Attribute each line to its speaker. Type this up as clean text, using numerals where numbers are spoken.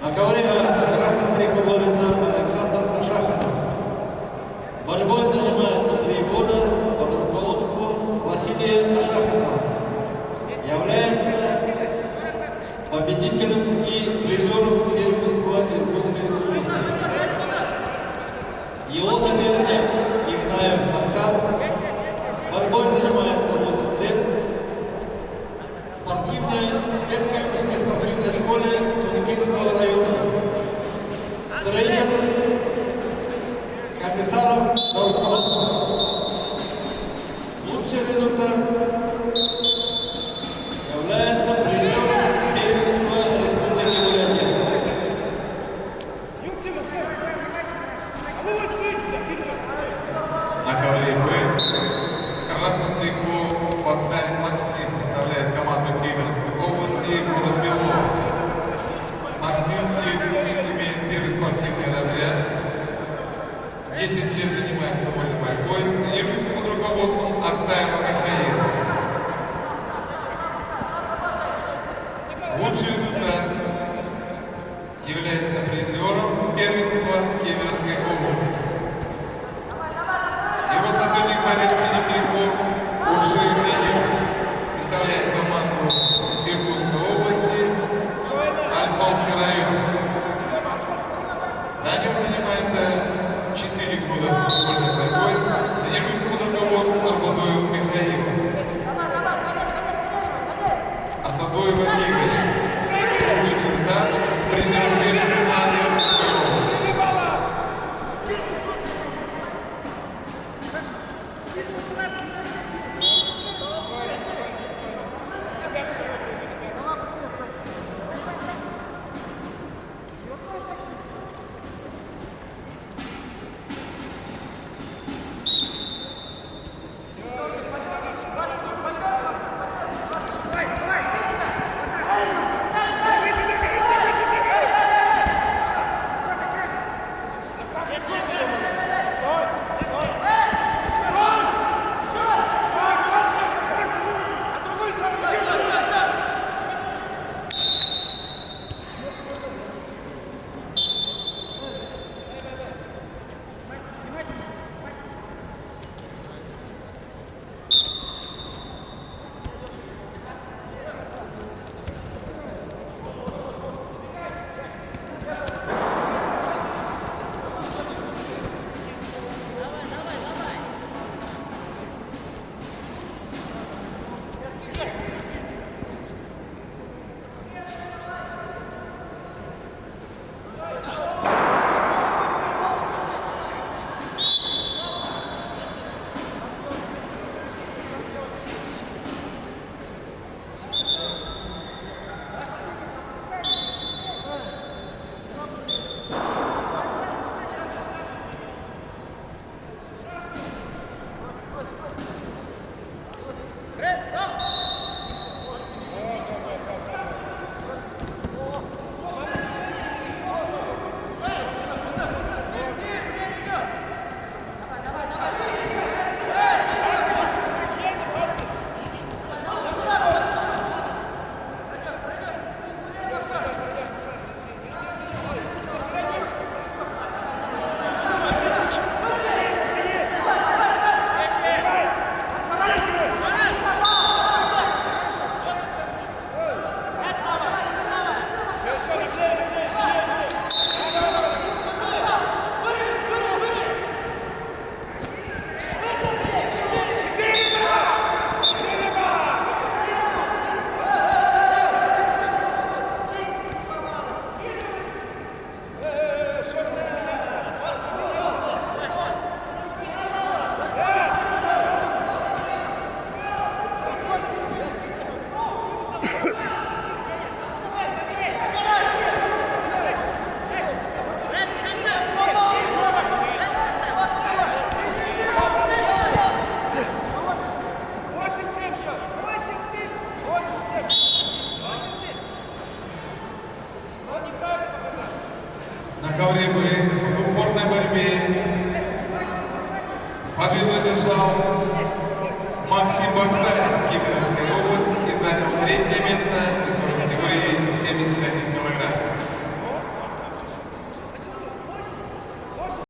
Speaker 1: На ковре красным трико борется Александр Ашахов. Борьбой занимается 3 года под руководством Василия Ашахова. Является победителем и призером первенства Иркутской области. Его соперник Игнаев Максат борьбой занимается 8 лет в детско-юношеской спортивной школе Туникинского района. Тренер Комиссаров Даутхалов. Лучший результат является призером первенства Республики Бурятия.
Speaker 2: На ковре Б красным трико боксер Максим представляет команду Кемеровской области город Белов. Максим имеет первый спортивный разряд, 10 лет занимается вольной борьбой, тренируется под руководством Актаева Михаила. Лучший результат является призером первенства Кемеровской области. Его соперник борец в синем трико Уши Ильин представляет команду Иркутской области, Ольховский район. Данил занимается 4 года вольной борьбой, тренируется под руководством Арбадоева Михаила. Асадоева Игорь. Лучший результат призер первенства Иркутской области. На ковре Б в упорной борьбе победу одержал Максим Баксарин Кемеровской области и занял 3-е место в весовой категории 71 кг.